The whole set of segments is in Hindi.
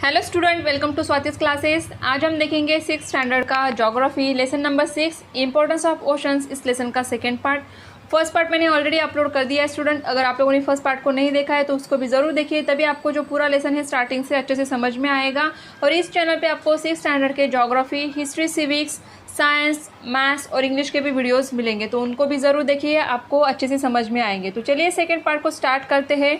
Hello student, welcome to Swati's classes. आज हम देखेंगे 6th स्टैंडर्ड का geography lesson number 6 importance of oceans. इस लेसन का सेकंड पार्ट, फर्स्ट पार्ट मैंने ऑलरेडी अपलोड कर दिया है स्टूडेंट। अगर आप लोगों ने फर्स्ट पार्ट को नहीं देखा है तो उसको भी ज़रूर देखिए, तभी आपको जो पूरा लेसन है स्टार्टिंग से अच्छे से समझ में आएगा। और इस चैनल पे आपको 6th स्टैंडर्ड के geography, history, civics, science, maths और इंग्लिश के भी वीडियोस मिलेंगे, तो उनको भी ज़रूर देखिए, आपको अच्छे से समझ में आएंगे। तो चलिए सेकेंड पार्ट को स्टार्ट करते हैं।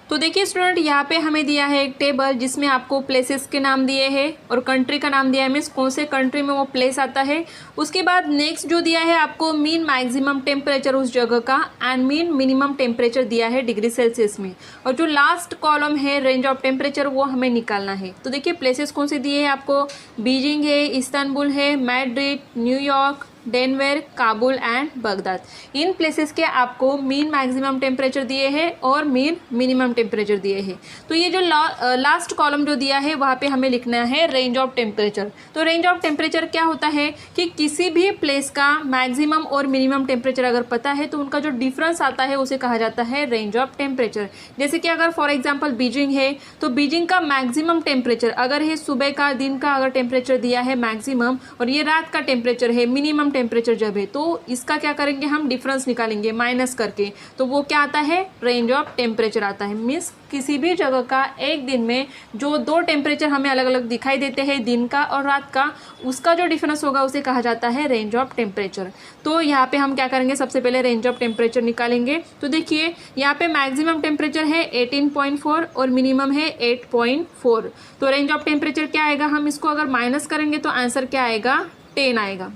तो देखिए स्टूडेंट, यहाँ पे हमें दिया है एक टेबल जिसमें आपको प्लेसेस के नाम दिए हैं और कंट्री का नाम दिया है, मीन्स कौन से कंट्री में वो प्लेस आता है। उसके बाद नेक्स्ट जो दिया है आपको मीन मैक्सिमम टेम्परेचर उस जगह का एंड मीन मिनिमम टेम्परेचर दिया है डिग्री सेल्सियस में। और जो लास्ट कॉलम है रेंज ऑफ टेम्परेचर, वो हमें निकालना है। तो देखिए प्लेसेस कौन से दिए हैं आपको, बीजिंग है, इस्तांबुल है, Madrid, New York, Denver, Kabul and Baghdad. In places के आपको मीन मैक्सिमम टेम्परेचर दिए हैं और मीन मिनिमम टेम्परेचर दिए हैं। तो ये जो लास्ट कॉलम जो दिया है वहाँ पे हमें लिखना है रेंज ऑफ टेम्परेचर। तो रेंज ऑफ टेम्परेचर क्या होता है कि किसी भी प्लेस का मैक्सिमम और मिनिमम टेम्परेचर अगर पता है तो उनका जो डिफरेंस आता है उसे कहा जाता है रेंज ऑफ टेम्परेचर। जैसे कि अगर फॉर एग्जाम्पल बीजिंग है तो बीजिंग का मैक्सिमम टेम्परेचर अगर है सुबह का, दिन का अगर टेम्परेचर दिया है मैक्सिमम और ये रात का टेम्परेचर है मिनिमम टेम्परेचर जब है, तो इसका क्या करेंगे हम, डिफरेंस निकालेंगे माइनस करके। तो वो क्या आता है, रेंज ऑफ टेम्परेचर आता है। मीन्स किसी भी जगह का एक दिन में जो दो टेम्परेचर हमें अलग अलग दिखाई देते हैं, दिन का और रात का, उसका जो डिफरेंस होगा उसे कहा जाता है रेंज ऑफ टेम्परेचर। तो यहाँ पे हम क्या करेंगे, सबसे पहले रेंज ऑफ टेम्परेचर निकालेंगे। तो देखिए यहाँ पे मैक्सिमम टेम्परेचर है 18.4 और मिनिमम है 8.4। तो रेंज ऑफ टेम्परेचर क्या आएगा, हम इसको अगर माइनस करेंगे तो आंसर क्या आएगा, 10 आएगा।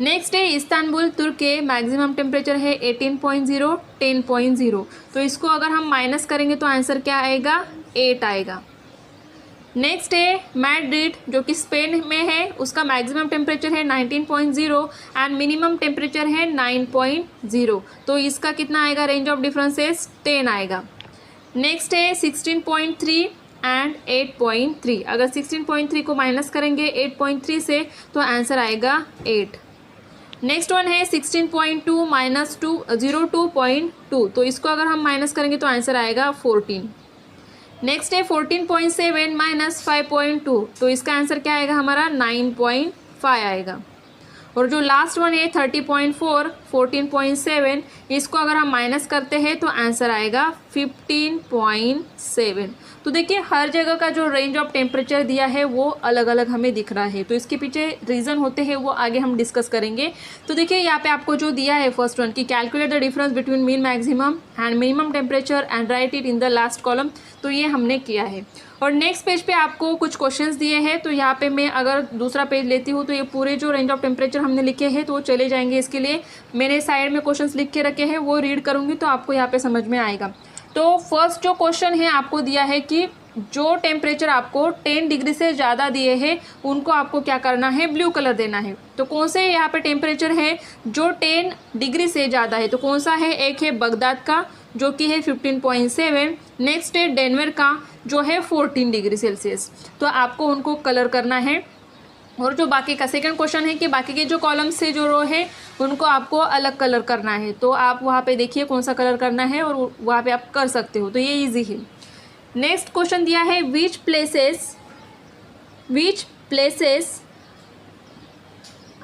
नेक्स्ट है इस्तांबुल, तुर्की, मैक्सिमम टेम्परेचर है 18.0, 10.0। तो इसको अगर हम माइनस करेंगे तो आंसर क्या आएगा, 8 आएगा। नेक्स्ट है मैड्रिड जो कि स्पेन में है, उसका मैक्सिमम टेम्परेचर है 19.0 एंड मिनिमम टेम्परेचर है 9.0। तो इसका कितना आएगा, रेंज ऑफ डिफरेंसेस 10 आएगा। नेक्स्ट है 16.3 एंड 8.3। अगर 16.3 को माइनस करेंगे 8.3 से तो आंसर आएगा 8। नेक्स्ट वन है 16.2 माइनस 02.2। तो इसको अगर हम माइनस करेंगे तो आंसर आएगा 14। नेक्स्ट है 14.7 माइनस 5.2। तो इसका आंसर क्या आएगा हमारा, 9.5 आएगा। और जो लास्ट वन है 30.4, 14.7, इसको अगर हम माइनस करते हैं तो आंसर आएगा 15.7। तो देखिए हर जगह का जो रेंज ऑफ टेम्परेचर दिया है वो अलग अलग हमें दिख रहा है। तो इसके पीछे रीज़न होते हैं वो आगे हम डिस्कस करेंगे। तो देखिए यहाँ पे आपको जो दिया है फर्स्ट वन कि calculate the difference between mean maximum and minimum temperature and right it in the last column. तो ये हमने किया है। और नेक्स्ट पेज पे आपको कुछ क्वेश्चंस दिए हैं। तो यहाँ पे मैं अगर दूसरा पेज लेती हूँ तो ये पूरे जो रेंज ऑफ टेम्परेचर हमने लिखे हैं तो वो चले जाएंगे। इसके लिए मैंने साइड में क्वेश्चंस लिख के रखे हैं, वो रीड करूँगी तो आपको यहाँ पे समझ में आएगा। तो फर्स्ट जो क्वेश्चन है आपको दिया है कि जो टेम्परेचर आपको 10 डिग्री से ज़्यादा दिए हैं उनको आपको क्या करना है, ब्लू कलर देना है। तो कौन से यहाँ पे टेम्परेचर है जो 10 डिग्री से ज़्यादा है, तो कौन सा है, एक है बगदाद का जो कि है 15.7, नेक्स्ट है डेनवर का जो है 14 डिग्री सेल्सियस। तो आपको उनको कलर करना है। और जो बाकी का सेकंड क्वेश्चन है कि बाकी के जो कॉलम से जो रो है उनको आपको अलग कलर करना है। तो आप वहाँ पे देखिए कौन सा कलर करना है और वहाँ पे आप कर सकते हो, तो ये इजी है। नेक्स्ट क्वेश्चन दिया है which places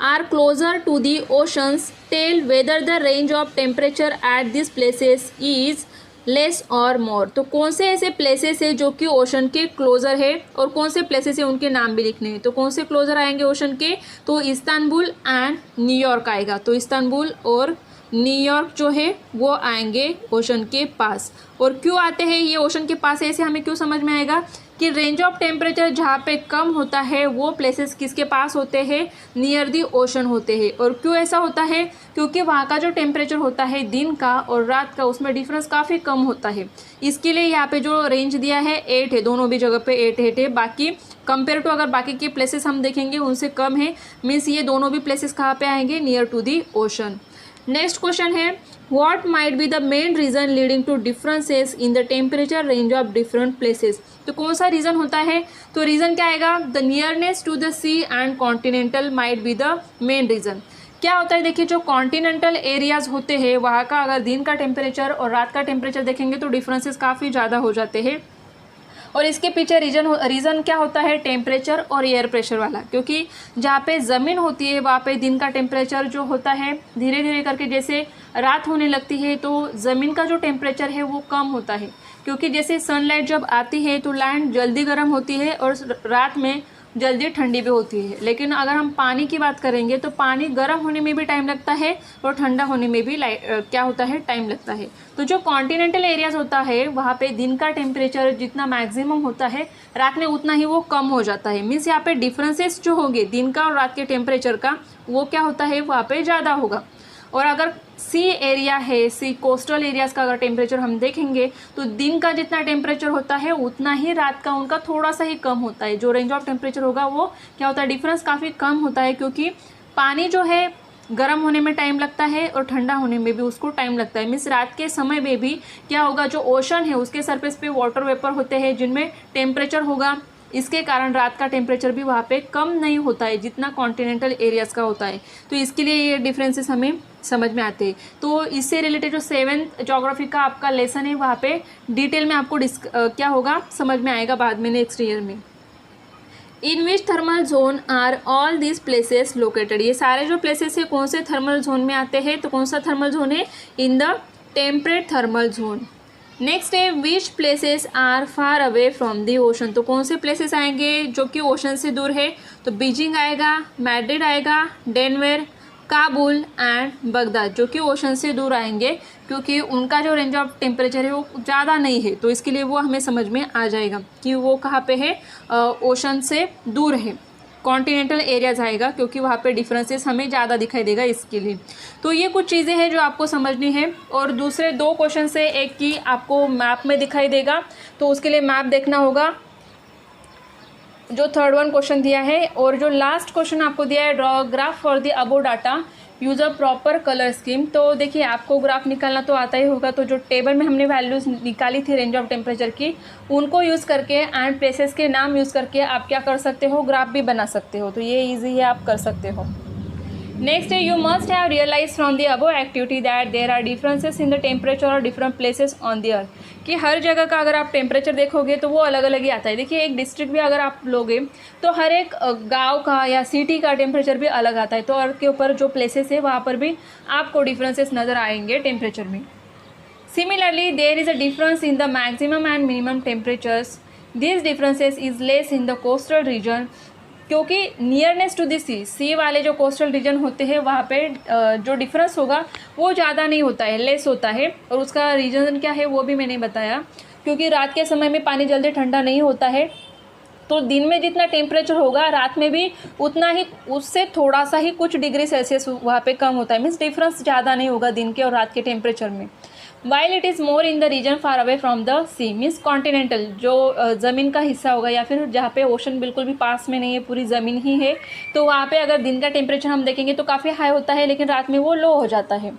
are closer to the oceans, tell whether the range of temperature at this places is less और मोर। तो कौन से ऐसे प्लेसेस है जो कि ओशन के क्लोजर है और कौन से प्लेसेस है उनके नाम भी लिखने हैं। तो कौन से क्लोजर आएंगे ओशन के, तो इस्तांबुल एंड न्यूयॉर्क आएगा। तो इस्तांबुल और न्यूयॉर्क जो है वो आएंगे ओशन के पास। और क्यों आते हैं ये ओशन के पास, ऐसे हमें क्यों समझ में आएगा कि रेंज ऑफ टेम्परेचर जहाँ पे कम होता है वो प्लेसेस किसके पास होते हैं, नियर दी ओशन होते हैं। और क्यों ऐसा होता है, क्योंकि वहाँ का जो टेम्परेचर होता है दिन का और रात का उसमें डिफरेंस काफ़ी कम होता है। इसके लिए यहाँ पे जो रेंज दिया है 8 है, दोनों भी जगह पे 8 है। बाकी कंपेयर टू अगर बाकी के प्लेसेस हम देखेंगे उनसे कम है। मीन्स ये दोनों भी प्लेसेस कहाँ पे आएंगे, near to the ocean. Next question है what might be the main reason leading to differences in the temperature range of different places. तो कौन सा रीज़न होता है, तो रीज़न क्या आएगा, the nearness to the sea and continental might be the main reason. क्या होता है, देखिए जो कॉन्टिनेंटल एरियाज़ होते हैं वहाँ का अगर दिन का टेम्परेचर और रात का टेम्परेचर देखेंगे तो डिफरेंसेस काफ़ी ज़्यादा हो जाते हैं। और इसके पीछे रीज़न क्या होता है, टेम्परेचर और एयर प्रेशर वाला, क्योंकि जहाँ पे ज़मीन होती है वहाँ पे दिन का टेम्परेचर जो होता है धीरे धीरे करके जैसे रात होने लगती है तो ज़मीन का जो टेम्परेचर है वो कम होता है, क्योंकि जैसे सनलाइट जब आती है तो लैंड जल्दी गर्म होती है और रात में जल्दी ठंडी भी होती है। लेकिन अगर हम पानी की बात करेंगे तो पानी गर्म होने में भी टाइम लगता है और ठंडा होने में भी क्या होता है, टाइम लगता है। तो जो कॉन्टिनेंटल एरियाज़ होता है वहाँ पे दिन का टेम्परेचर जितना मैक्सिमम होता है रात में उतना ही वो कम हो जाता है। मीन्स यहाँ पे डिफरेंसेस जो होंगे दिन का और रात के टेम्परेचर का वो क्या होता है, वहाँ पे ज़्यादा होगा। और अगर सी एरिया है, सी कोस्टल एरियाज़ का अगर टेम्परेचर हम देखेंगे तो दिन का जितना टेम्परेचर होता है उतना ही रात का उनका थोड़ा सा ही कम होता है। जो रेंज ऑफ टेम्परेचर होगा वो क्या होता है, डिफरेंस काफ़ी कम होता है, क्योंकि पानी जो है गर्म होने में टाइम लगता है और ठंडा होने में भी उसको टाइम लगता है। मीन्स रात के समय में भी क्या होगा, जो ओशन है उसके सरफेस पे वाटर वेपर होते हैं जिनमें टेम्परेचर होगा, इसके कारण रात का टेम्परेचर भी वहाँ पे कम नहीं होता है जितना कॉन्टिनेंटल एरियाज़ का होता है। तो इसके लिए ये डिफरेंसेस हमें समझ में आते हैं। तो इससे रिलेटेड जो 7th ज्योग्राफी का आपका लेसन है वहाँ पे डिटेल में आपको क्या होगा समझ में आएगा बाद में नेक्स्ट ईयर में। In which thermal zone are all this places located, ये सारे जो प्लेसेस है कौन से थर्मल जोन में आते हैं, तो कौन सा थर्मल जोन है, in the temperate thermal zone. Next है which places are far away from the ocean, तो कौन से प्लेसेस आएंगे जो कि ओशन से दूर है, तो बीजिंग आएगा, मैड्रिड आएगा, डेनवर, काबुल एंड बगदाद, जो कि ओशन से दूर आएंगे क्योंकि उनका जो रेंज ऑफ टेम्परेचर है वो ज़्यादा नहीं है। तो इसके लिए वो हमें समझ में आ जाएगा कि वो कहाँ पे है, ओशन से दूर है, कॉन्टिनेंटल एरियाज आएगा क्योंकि वहाँ पे डिफरेंसेस हमें ज़्यादा दिखाई देगा इसके लिए। तो ये कुछ चीज़ें हैं जो आपको समझनी है। और दूसरे 2 क्वेश्चन से एक की आपको मैप में दिखाई देगा, तो उसके लिए मैप देखना होगा जो 3rd वन क्वेश्चन दिया है। और जो लास्ट क्वेश्चन आपको दिया है, draw graph for the above data use a proper colour scheme. तो देखिए आपको ग्राफ निकालना तो आता ही होगा, तो जो टेबल में हमने वैल्यूज़ निकाली थी रेंज ऑफ टेम्परेचर की उनको यूज़ करके एंड प्लेसेस के नाम यूज़ करके आप क्या कर सकते हो, ग्राफ भी बना सकते हो। तो ये ईजी है, आप कर सकते हो। नेक्स्ट है you must have realise from the above activity that there are differences in the temperature और different places on the earth, कि हर जगह का अगर आप टेम्परेचर देखोगे तो वो अलग अलग ही आता है। देखिए एक डिस्ट्रिक्ट भी अगर आप लोगे तो हर एक गांव का या सिटी का टेम्परेचर भी अलग आता है। तो अर्थ के ऊपर जो प्लेसेस है वहाँ पर भी आपको डिफरेंसेस नज़र आएंगे टेम्परेचर में। Similarly there is a difference in the maximum and minimum temperatures, this differences is less in the coastal region, क्योंकि नियरनेस टू द सी वाले जो कोस्टल रीजन होते हैं वहाँ पे जो डिफरेंस होगा वो ज़्यादा नहीं होता है, लेस होता है। और उसका रीज़न क्या है वो भी मैंने बताया, क्योंकि रात के समय में पानी जल्दी ठंडा नहीं होता है, तो दिन में जितना टेम्परेचर होगा रात में भी उतना ही, उससे थोड़ा सा ही कुछ डिग्री सेल्सियस वहाँ पे कम होता है। मीन्स डिफरेंस ज़्यादा नहीं होगा दिन के और रात के टेम्परेचर में। While it is more in the region far away from the sea, means continental जो ज़मीन का हिस्सा होगा या फिर जहाँ पे ओशन बिल्कुल भी पास में नहीं है, पूरी ज़मीन ही है, तो वहाँ पे अगर दिन का टेम्परेचर हम देखेंगे तो काफ़ी हाई होता है लेकिन रात में वो लो हो जाता है।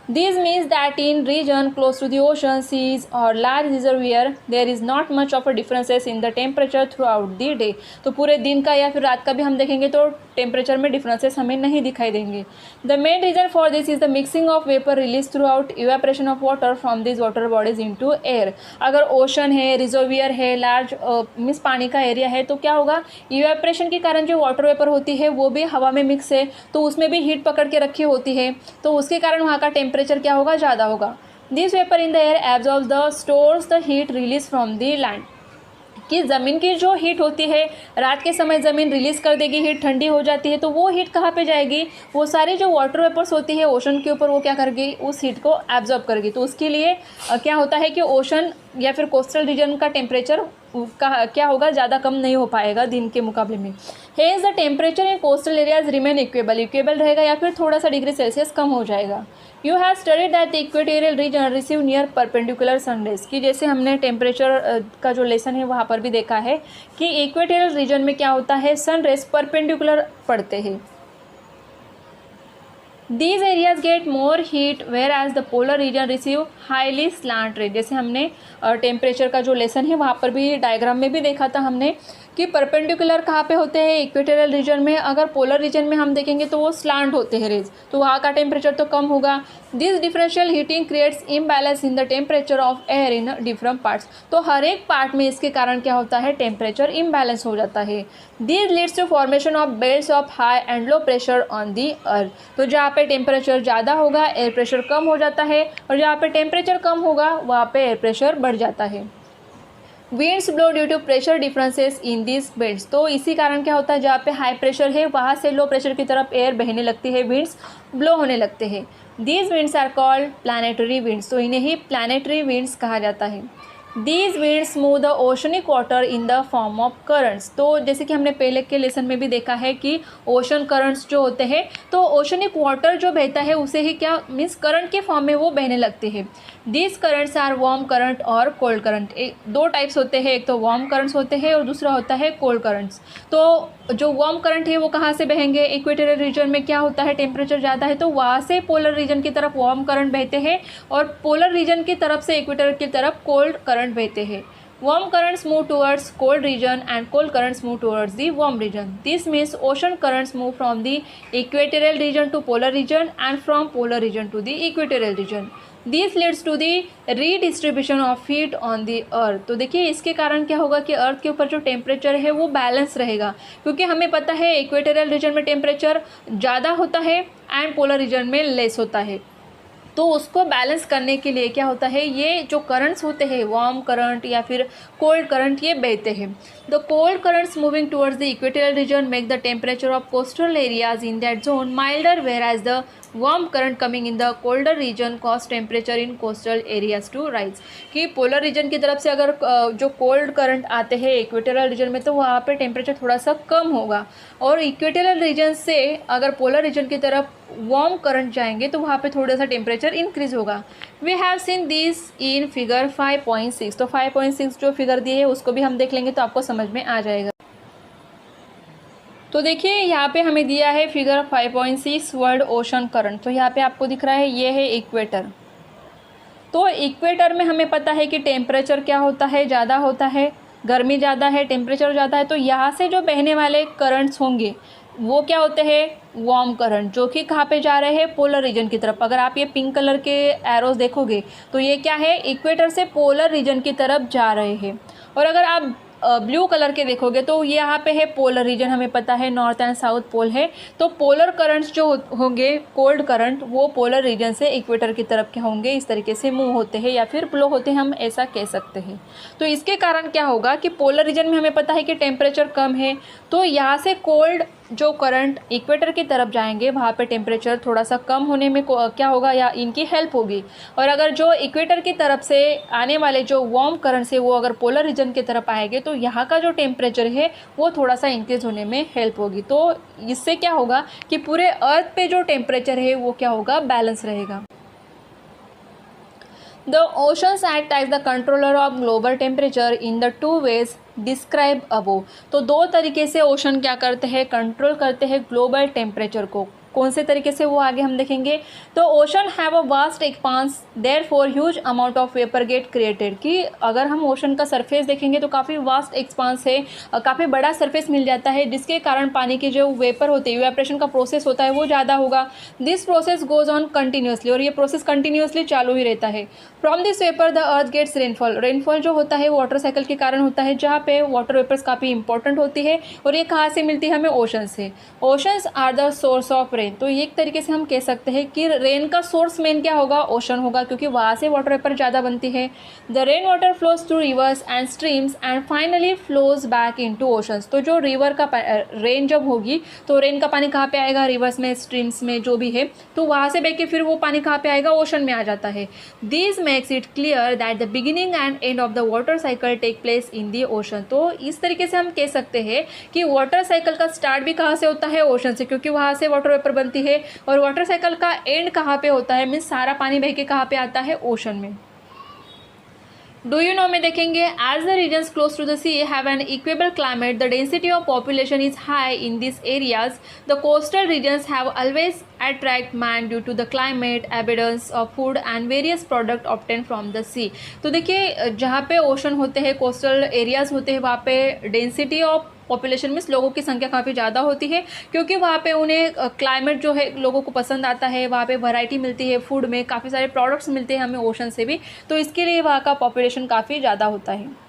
This means that in region close to the ocean, seas or large reservoir, there is not much of a differences in the temperature throughout the day. तो पूरे दिन का या फिर रात का भी हम देखेंगे तो टेम्परेचर में डिफरेंसेस हमें नहीं दिखाई देंगे। The main reason for this is the mixing of vapor released throughout evaporation of water from these water bodies into air. अगर ओशन है, रिजर्वियर है, लार्ज मीन्स पानी का एरिया है, तो क्या होगा, इवेपोरेशन के कारण जो वाटर वेपर होती है वो भी हवा में मिक्स है, तो उसमें भी हीट पकड़ के रखी होती है, तो उसके कारण वहाँ का टेम्परेचर क्या होगा, ज़्यादा होगा। This vapour in the air absorbs the stores the heat release from the land, कि ज़मीन की जो हीट होती है रात के समय ज़मीन रिलीज़ कर देगी, हीट ठंडी हो जाती है, तो वो हीट कहाँ पे जाएगी, वो सारी जो वाटर वेपर्स होती है ओशन के ऊपर वो क्या करेगी, उस हीट को एब्जॉर्ब करेगी। तो उसके लिए क्या होता है कि ओशन या फिर कोस्टल रीजन का टेम्परेचर का क्या होगा, ज़्यादा कम नहीं हो पाएगा दिन के मुकाबले में। Hence the temperature in coastal areas remain equal रहेगा या फिर थोड़ा सा डिग्री सेल्सियस कम हो जाएगा। You have studied that the equatorial reason receive near perpendicular sun rays, की जैसे हमने टेम्परेचर का जो लेसन है वहाँ पर भी देखा है कि इक्वेटोरियल रीजन में क्या होता है, सनरेज परपेंडिकुलर पड़ते हैं। These areas get more heat whereas the polar region receive highly slant ray, जैसे हमने टेम्परेचर का जो लेसन है वहाँ पर भी डायग्राम में भी देखा था हमने कि परपेंडिकुलर कहाँ पे होते हैं, इक्वेटोरियल रीजन में। अगर पोलर रीजन में हम देखेंगे तो वो स्लांट होते हैं रेज, तो वहाँ का टेम्परेचर तो कम होगा। This differential heating creates imbalance in the temperature of air in different parts. तो हर एक पार्ट में इसके कारण क्या होता है, टेम्परेचर इम्बैलेंस हो जाता है। This leads to formation of belts of high and low pressure on the earth. तो जहाँ पे टेम्परेचर ज़्यादा होगा एयर प्रेशर कम हो जाता है, और जहाँ पे टेम्परेचर कम होगा वहाँ पे एयर प्रेशर बढ़ जाता है। Winds blow due to pressure differences in this belts. तो इसी कारण क्या होता है, जहाँ पे हाई प्रेशर है वहाँ से लो प्रेशर की तरफ एयर बहने लगती है, विंड्स ब्लो होने लगते हैं। These winds are called planetary winds. तो इन्हें ही प्लानेटरी विंड्स कहा जाता है। These winds move the oceanic water in the form of currents. तो जैसे कि हमने पहले के लेसन में भी देखा है कि ओशन करंट्स जो होते हैं, तो ओशनिक वाटर जो बहता है उसे ही क्या मीन्स करंट के फॉर्म में वो बहने लगते हैं। These currents are warm current और कोल्ड करंट। दो टाइप्स होते हैं, एक तो वार्म करंट्स होते हैं और दूसरा होता है कोल्ड करंट्स। तो जो वार्म करंट है वो कहाँ से बहेंगे, इक्वेटोरियल रीजन में क्या होता है, टेम्परेचर ज़्यादा है तो वहाँ से पोलर रीजन की तरफ वार्म करंट बहते हैं, और पोलर रीजन की तरफ से इक्वेटर की तरफ कोल्ड करंट बहते हैं। Warm currents move towards cold region and cold currents move towards the warm region. This means ocean currents move from the equatorial region to polar region and from polar region to the equatorial region. This leads to the redistribution of heat on the earth. तो देखिए इसके कारण क्या होगा कि अर्थ के ऊपर जो टेम्परेचर है वो बैलेंस रहेगा, क्योंकि हमें पता है इक्वेटोरियल रीजन में टेम्परेचर ज़्यादा होता है एंड पोलर रीजन में लेस होता है। तो उसको बैलेंस करने के लिए क्या होता है, ये जो करंट्स होते हैं वार्म करंट या फिर कोल्ड करंट ये बहते हैं। The cold currents moving towards the equatorial region make the temperature of coastal areas in that zone milder, whereas the warm current coming in the colder region cause temperature in coastal areas to rise. कि पोलर रीजन की तरफ से अगर जो कोल्ड करंट आते हैं इक्वेटोरियल रीजन में तो वहाँ पे टेम्परेचर थोड़ा सा कम होगा, और इक्वेटोरियल रीजन से अगर पोलर रीजन की तरफ वार्म करंट जाएंगे तो वहाँ पे थोड़ा सा टेम्परेचर इंक्रीज होगा। We have seen this in figure 5.6। तो 5.6 जो फिगर दिए है उसको भी हम देख लेंगे तो आपको समझ में आ जाएगा। तो देखिए यहाँ पे हमें दिया है फिगर 5.6 वर्ल्ड ओशन करंट। तो यहाँ पे आपको दिख रहा है ये है इक्वेटर। तो इक्वेटर में हमें पता है कि टेम्परेचर क्या होता है, ज़्यादा होता है, गर्मी ज़्यादा है, टेम्परेचर ज़्यादा है। तो यहाँ से जो बहने वाले करंट्स होंगे वो क्या होते हैं, वार्म करंट, जो कि कहाँ पे जा रहे हैं, पोलर रीजन की तरफ। अगर आप ये पिंक कलर के एरोज देखोगे तो ये क्या है, इक्वेटर से पोलर रीजन की तरफ जा रहे हैं। और अगर आप ब्लू कलर के देखोगे तो ये यहाँ पे है पोलर रीजन, हमें पता है नॉर्थ एंड साउथ पोल है। तो पोलर करंट्स जो होंगे कोल्ड करंट वो पोलर रीजन से इक्वेटर की तरफ के होंगे, इस तरीके से मूव होते हैं या फिर ब्लो होते हैं, हम ऐसा कह सकते हैं। तो इसके कारण क्या होगा कि पोलर रीजन में हमें पता है कि टेम्परेचर कम है, तो यहाँ से कोल्ड जो करंट इक्वेटर की तरफ जाएंगे वहाँ पे टेम्परेचर थोड़ा सा कम होने में क्या होगा, या इनकी हेल्प होगी। और अगर जो इक्वेटर की तरफ से आने वाले जो वार्म करंट से वो अगर पोलर रीजन की तरफ आएंगे तो यहाँ का जो टेम्परेचर है वो थोड़ा सा इंक्रीज होने में हेल्प होगी। तो इससे क्या होगा कि पूरे अर्थ पे जो टेम्परेचर है वो क्या होगा, बैलेंस रहेगा। The oceans act as the controller of global temperature in the two ways describe above. तो दो तरीके से ओशन क्या करते हैं, कंट्रोल करते हैं ग्लोबल टेम्परेचर को। कौन से तरीके से वो आगे हम देखेंगे। तो ocean have a vast expanse therefore huge amount of vapour get created. कि अगर हम ओशन का सरफेस देखेंगे तो काफ़ी वास्ट एक्सपांस है, काफ़ी बड़ा सरफेस मिल जाता है, जिसके कारण पानी के जो वेपर होते हैं, इवेपोरेशन का प्रोसेस होता है वो ज़्यादा होगा। This process goes on continuously, और ये प्रोसेस कंटिन्यूसली चालू ही रहता है। From this vapour the earth gets rainfall. Rainfall जो होता है वाटर साइकिल के कारण होता है, जहाँ पे वाटर वेपर्स काफ़ी इंपॉर्टेंट होती है, और ये कहाँ से मिलती है हमें, ओशन से। Oceans are the source of rain. तो एक तरीके से हम कह सकते हैं कि रेन का सोर्स मेन क्या होगा, ओशन होगा, क्योंकि वहाँ से वाटर वेपर ज़्यादा बनती है। The rain water flows through reverse and streams and finally flows back into oceans. तो जो रिवर का रेन जब होगी तो रेन का पानी कहाँ पे आएगा, रिवर्स में, स्ट्रीम्स में जो भी है, तो वहाँ से बह के फिर वो पानी कहाँ पे आएगा, ओशन में आ जाता है। This makes it clear that the beginning and end of the water cycle take place in the ocean. तो इस तरीके से हम कह सकते हैं कि वाटर साइकिल का स्टार्ट भी कहाँ से होता है, ओशन से, क्योंकि वहाँ से वाटर वेपर बनती है। और वाटर साइकिल का एंड कहाँ पे होता है, मीन्स सारा पानी बह के कहाँ पे आता है, ओशन में। डू यू नो में देखेंगे as the regions close to the sea have an equable climate the density of population is high in this areas the coastal regions have always attract man due to the climate abundance of food and various product obtain from the sea. तो देखिए जहाँ पे ओशन होते हैं, कोस्टल एरियाज होते हैं, वहाँ पे डेंसिटी ऑफ पॉपुलेशन मीन्स लोगों की संख्या काफ़ी ज़्यादा होती है, क्योंकि वहाँ पे उन्हें क्लाइमेट जो है लोगों को पसंद आता है, वहाँ पे वैरायटी मिलती है फूड में, काफ़ी सारे प्रोडक्ट्स मिलते हैं हमें ओशन से भी, तो इसके लिए वहाँ का पॉपुलेशन काफ़ी ज़्यादा होता है।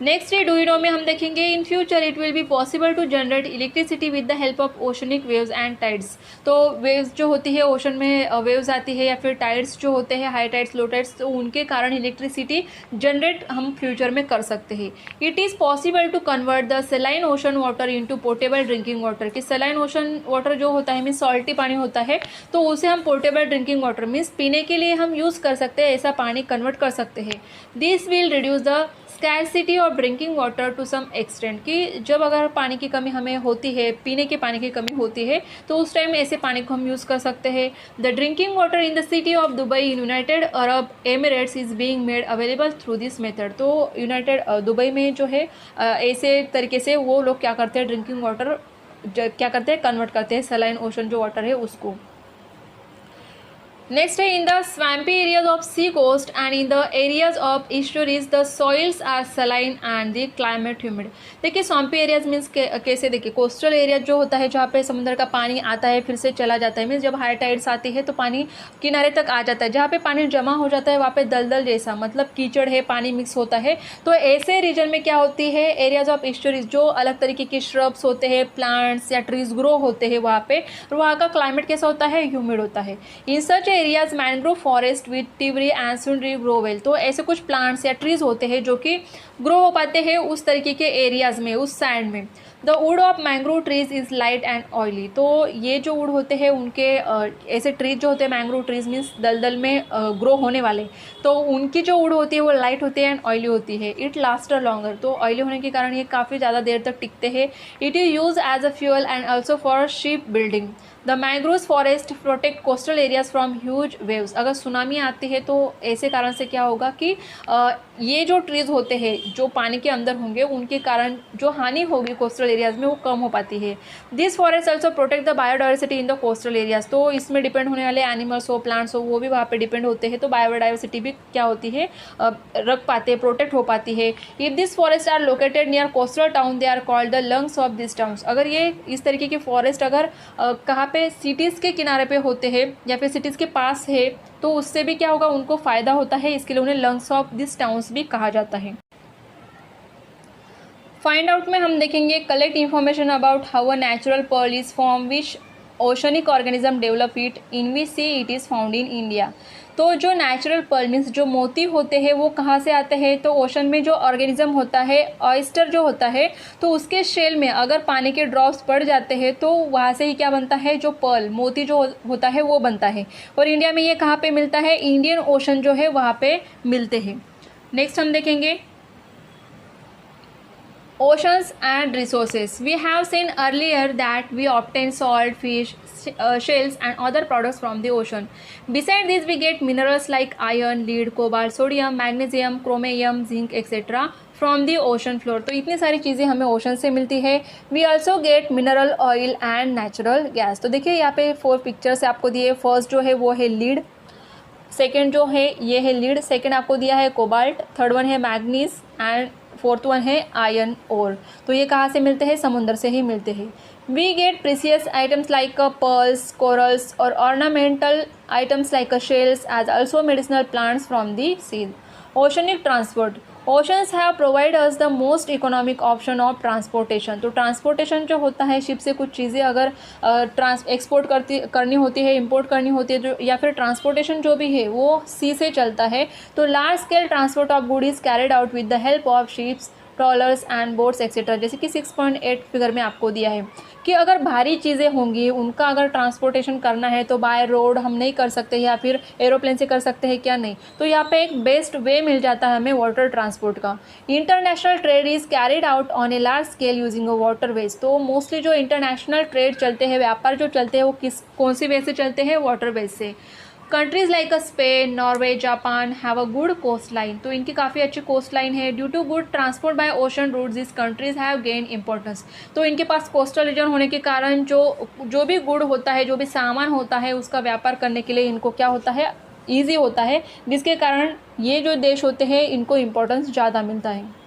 Next day do you know में हम देखेंगे in future it will be possible to generate electricity with the help of oceanic waves and tides. तो वेव्स जो होती है ओशन में वेव्स आती है, या फिर टाइड्स जो होते हैं हाई टाइड्स लो टाइड्स, तो उनके कारण इलेक्ट्रिसिटी जनरेट हम फ्यूचर में कर सकते हैं। It is possible to convert the saline ocean water into portable drinking water. कि सेलाइन ओशन वाटर जो होता है मीन्स सॉल्टी पानी होता है, तो उसे हम पोर्टेबल ड्रिंकिंग वाटर मीन्स पीने के लिए हम यूज़ कर सकते हैं, ऐसा पानी कन्वर्ट कर सकते हैं। This will reduce the scarcity of drinking water to some extent. कि जब अगर पानी की कमी हमें होती है, पीने के पानी की कमी होती है, तो उस टाइम ऐसे पानी को हम यूज़ कर सकते हैं। The drinking water in the city of Dubai in United Arab Emirates is being made available through this method. तो यूनाइटेड दुबई में जो है ऐसे तरीके से वो लोग क्या करते हैं, ड्रिंकिंग वाटर क्या करते हैं, कन्वर्ट करते हैं सलाइन ओशन जो वाटर है उसको। नेक्स्ट है in the swampy areas of sea coast and in the areas of estuaries the soils are saline and the climate humid. देखिए स्वैम्पी एरियाज मीन्स कैसे, देखिए कोस्टल एरिया जो होता है जहाँ पे समुद्र का पानी आता है फिर से चला जाता है, मीन्स जब हाई टाइड्स आती है तो पानी किनारे तक आ जाता है, जहाँ पे पानी जमा हो जाता है वहाँ पे दलदल जैसा मतलब कीचड़ है, पानी मिक्स होता है। तो ऐसे रीजन में क्या होती है, एरियाज ऑफ ईस्टरीज जो अलग तरीके के श्रब्स होते हैं, प्लांट्स या ट्रीज ग्रो होते हैं वहाँ पे, और वहाँ का क्लाइमेट कैसा होता है, ह्यूमिड होता है। In such areas mangrove forest with tiwari and sundari grow well. तो ऐसे कुछ प्लांट्स या ट्रीज होते हैं जो कि ग्रो हो पाते हैं उस तरीके के एरियाज में, उस सैंड में। The wood of mangrove trees is light and oily. तो ये जो वुड होते हैं उनके ऐसे ट्रीज जो होते हैं, मैंग्रोव ट्रीज मीन्स दलदल में ग्रो होने वाले, तो उनकी जो वुड होती है वो लाइट होती है एंड ऑयली होती है। It last longer. तो ऑयली होने के कारण ये काफ़ी ज़्यादा देर तक टिकते हैं। It is use as a fuel and also for ship building. The mangrove forest protect coastal areas from huge waves. अगर सुनामी आती है तो ऐसे कारण से क्या होगा कि ये जो ट्रीज होते हैं जो पानी के अंदर होंगे उनके कारण जो हानि होगी कोस्टल एरियाज में वो कम हो पाती है। This forest also protect the biodiversity in the coastal areas. तो इसमें डिपेंड होने वाले एनिमल्स हो, प्लांट्स हो, वो भी वहाँ पे डिपेंड होते हैं, तो बायोडाइवर्सिटी भी क्या होती है, रख पाते हैं, प्रोटेक्ट हो पाती है। If this forest are located near coastal town they are called the lungs of this towns. अगर ये इस तरीके के फॉरेस्ट अगर कहाँ पे सिटीज़ के किनारे पे होते हैं या फिर सिटीज़ के पास है, तो उससे भी क्या होगा, उनको फ़ायदा होता है, इसके लिए उन्हें लंग्स ऑफ दिस टाउन्स भी कहा जाता है। फाइंड आउट में हम देखेंगे collect information about how a natural pearl is form which oceanic organism develop it in which sea it is found in India. तो जो नेचुरल पर्ल मीन्स जो मोती होते हैं वो कहाँ से आते हैं, तो ओशन में जो ऑर्गेनिज्म होता है, ऑयस्टर जो होता है, तो उसके शेल में अगर पानी के ड्रॉप्स पड़ जाते हैं तो वहाँ से ही क्या बनता है, जो पर्ल मोती जो होता है वो बनता है। और इंडिया में ये कहाँ पे मिलता है, इंडियन ओशन जो है वहाँ पे मिलते हैं। नेक्स्ट हम देखेंगे oceans and resources. We have seen earlier that we obtain salt, fish, shells and other products from the ocean. Besides this we get minerals like iron, lead, cobalt, sodium, magnesium, chromium, zinc etc. From the ocean floor. तो इतनी सारी चीज़ें हमें ओशन से मिलती है। We also get mineral oil and natural gas. तो देखिए यहाँ पे 4 पिक्चर्स आपको दिए। फर्स्ट जो है वो है लीड, सेकेंड जो है ये है लीड, सेकेंड आपको दिया है कोबाल्ट, थर्ड वन है मैग्नीज एंड फोर्थ वन है आयरन ओर। तो ये कहाँ से मिलते हैं, समुद्र से ही मिलते हैं। We get precious items like pearls, corals और ornamental items like shells as also medicinal plants from the sea. Oceanic transport. Oceans have provide us the most economic option of transportation. तो ट्रांसपोर्टेशन जो होता है, शिप से कुछ चीज़ें अगर एक्सपोर्ट करनी होती है, इंपोर्ट करनी होती है, जो या फिर ट्रांसपोर्टेशन जो भी है वो सी से चलता है। तो large scale transport of good is carried out with the help of ships, trollers and boats etcetera. जैसे कि 6.8 फिगर में आपको दिया है कि अगर भारी चीज़ें होंगी उनका अगर ट्रांसपोर्टेशन करना है तो बाय रोड हम नहीं कर सकते या फिर एरोप्लेन से कर सकते हैं क्या, नहीं। तो यहाँ पे एक बेस्ट वे मिल जाता है हमें वाटर ट्रांसपोर्ट का। International trade is carried out on a large scale using a water veg. तो मोस्टली जो इंटरनेशनल ट्रेड चलते हैं, व्यापार जो चलते हैं वो कौन सी वे से चलते हैं, वाटर वेज से। Countries like Spain, Norway, Japan have a good coastline, तो इनकी काफ़ी अच्छी कोस्ट लाइन है। Due to good transport by ocean route this countries have gain importance, तो इनके पास कोस्टल रीजन होने के कारण जो भी गुड होता है, जो भी सामान होता है, उसका व्यापार करने के लिए इनको क्या होता है, ईजी होता है, जिसके कारण ये जो देश होते हैं इनको इम्पोर्टेंस ज़्यादा मिलता है।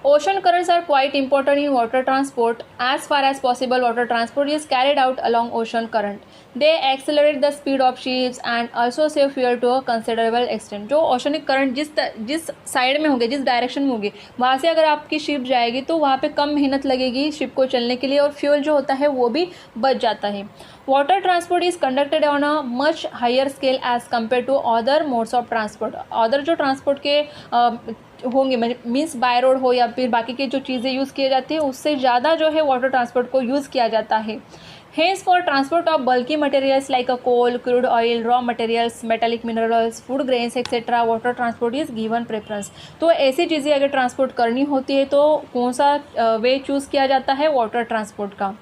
Ocean currents are quite important in water transport. As far as possible, water transport is carried out along ocean current. They accelerate the speed of ships and also save fuel to a considerable extent. जो ओशनिक करंट जिस साइड में होंगे, जिस डायरेक्शन में होगी, वहाँ से अगर आपकी शिप जाएगी तो वहाँ पे कम मेहनत लगेगी शिप को चलने के लिए और फ्यूल जो होता है वो भी बच जाता है। Water transport is conducted on a much higher scale as compare to other modes of transport. Other जो ट्रांसपोर्ट के होंगे, मीन्स बाय रोड हो या फिर बाकी की जो चीज़ें यूज़ किए जाती है, उससे ज़्यादा जो है वाटर ट्रांसपोर्ट को यूज़ किया जाता है। Hence, for transport of bulky materials like a coal, crude oil, raw materials, metallic minerals, food grains, etc., water transport is given preference. तो ऐसी चीज़ें अगर ट्रांसपोर्ट करनी होती है तो कौन सा वे चूज़ किया जाता है, वाटर ट्रांसपोर्ट का।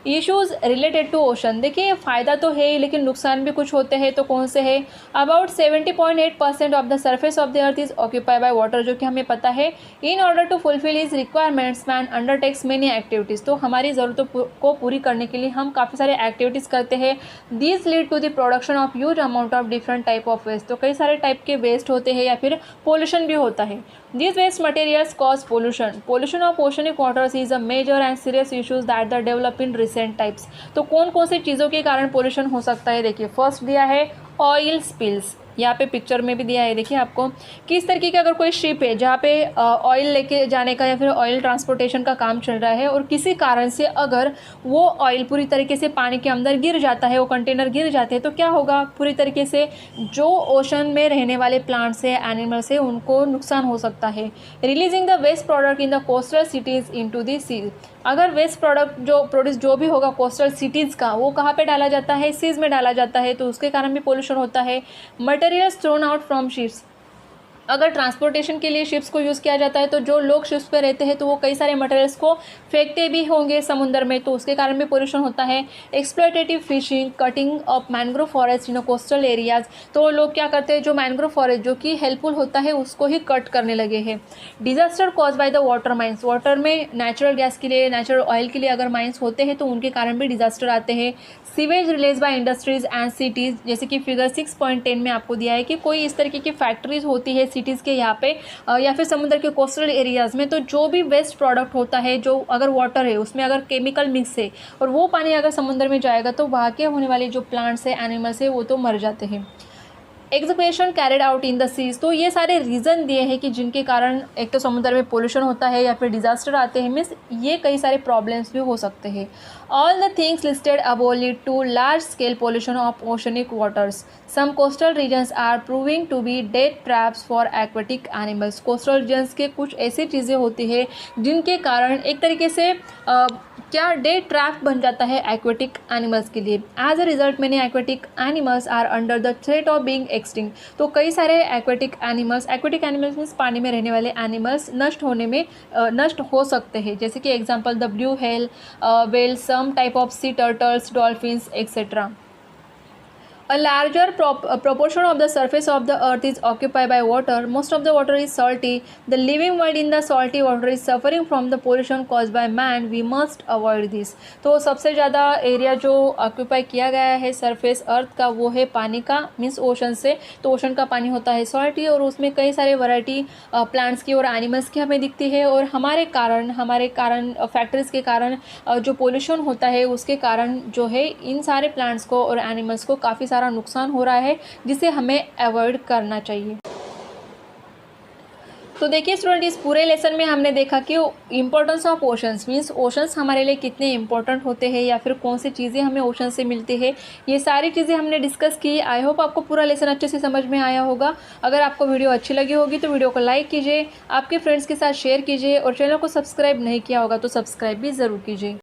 इश्यूज़ रिलेटेड टू ओशन, देखिए फ़ायदा तो है ही लेकिन नुकसान भी कुछ होते हैं, तो कौन से है। About 70.8% of the surface of the earth is occupy by water, जो कि हमें पता है। In order to fulfil his requirements man undertakes many activities, तो हमारी ज़रूरतों को पूरी करने के लिए हम काफ़ी सारे एक्टिविटीज़ करते हैं। This lead to the production of huge amount of different type of waste, तो कई सारे टाइप के वेस्ट होते हैं या फिर पोल्यूशन भी होता है। This waste materials cause pollution of oceanic waters is a major and serious issues that the develop in recent types. तो कौन कौन से चीज़ों के कारण पोल्यूशन हो सकता है, देखिए फर्स्ट दिया है ऑयल स्पिल्स, यहाँ पे पिक्चर में भी दिया है, देखिए आपको किस तरीके का अगर कोई शिप है जहाँ पे ऑयल लेके जाने का या फिर ऑयल ट्रांसपोर्टेशन का काम चल रहा है और किसी कारण से अगर वो ऑयल पूरी तरीके से पानी के अंदर गिर जाता है, वो कंटेनर गिर जाते हैं, तो क्या होगा, पूरी तरीके से जो ओशन में रहने वाले प्लांट्स है, एनिमल्स है, उनको नुकसान हो सकता है। Releasing the waste product in the coastal cities into the sea, अगर वेस्ट प्रोडक्ट जो प्रोड्यूस जो भी होगा कोस्टल सिटीज़ का, वो कहाँ पे डाला जाता है, सीज में डाला जाता है, तो उसके कारण भी पोल्यूशन होता है। Materials thrown out from ships, अगर ट्रांसपोर्टेशन के लिए शिप्स को यूज़ किया जाता है तो जो लोग शिप्स पे रहते हैं तो वो कई सारे मटेरियल्स को फेंकते भी होंगे समुद्र में, तो उसके कारण भी पोल्यूशन होता है। Exploitative fishing, cutting of mangrove forest in coastal areas, तो लोग क्या करते हैं, जो मैंग्रोव फॉरेस्ट जो कि हेल्पफुल होता है उसको ही कट करने लगे हैं। Disaster cause by the water mines, water में नेचुरल गैस के लिए, नेचुरल ऑयल के लिए अगर माइंस होते हैं तो उनके कारण भी डिजास्टर आते हैं। Sewage release by industries and cities, जैसे कि फिगर 6.10 में आपको दिया है कि कोई इस तरीके की फैक्ट्रीज होती है सिटीज़ के यहाँ पे या फिर समुद्र के कोस्टल एरियाज़ में, तो जो भी वेस्ट प्रोडक्ट होता है, जो अगर वाटर है उसमें अगर केमिकल मिक्स है और वो पानी अगर समुद्र में जाएगा तो वहाँ के होने वाले जो प्लांट्स है, एनिमल्स है, वो तो मर जाते हैं। Execution carried out in the seas, तो ये सारे रीज़न दिए हैं कि जिनके कारण एक तो समुद्र में पोल्यूशन होता है या फिर डिजास्टर आते हैं, मीन्स ये कई सारे प्रॉब्लम्स भी हो सकते हैं। All the things listed above lead to large scale pollution of oceanic waters. Some coastal regions are proving to be death traps for aquatic animals, coastal regions के कुछ ऐसी चीज़ें होती है जिनके कारण एक तरीके से क्या डेथ ट्रैप बन जाता है एक्वेटिक एनिमल्स के लिए। As a result many aquatic animals are under the threat of being extinct, तो कई सारे एक्वेटिक एनिमल्स मीन्स पानी में रहने वाले एनिमल्स नष्ट हो सकते हैं, जैसे कि example the blue whale, whale, some type of sea turtles, dolphins etcetera. A larger proportion of the surface of the earth is occupied by water. Most of the water is salty. The living world in the salty water is suffering from the pollution caused by man. We must avoid this. तो सबसे ज़्यादा एरिया जो ऑक्यूपाई किया गया है सरफेस अर्थ का वो है पानी का, मीन्स ओशन से। तो ओशन का पानी होता है सॉल्टी और उसमें कई सारे वैरायटी प्लांट्स की और एनिमल्स की हमें दिखती है, और हमारे कारण फैक्ट्रीज के कारण जो पोल्यूशन होता है उसके कारण जो है इन सारे प्लांट्स को और एनिमल्स को काफ़ी सारा नुकसान हो रहा है, जिसे हमें अवॉइड करना चाहिए। तो देखिए स्टूडेंट, इस पूरे लेसन में हमने देखा कि importance of oceans, means oceans हमारे लिए कितने इंपॉर्टेंट होते हैं या फिर कौन सी चीज़ें हमें ओशन से मिलती है, ये सारी चीज़ें हमने डिस्कस की। आई होप आपको पूरा लेसन अच्छे से समझ में आया होगा। अगर आपको वीडियो अच्छी लगी होगी तो वीडियो को लाइक कीजिए, आपके फ्रेंड्स के साथ शेयर कीजिए, और चैनल को सब्सक्राइब नहीं किया होगा तो सब्सक्राइब भी ज़रूर कीजिए।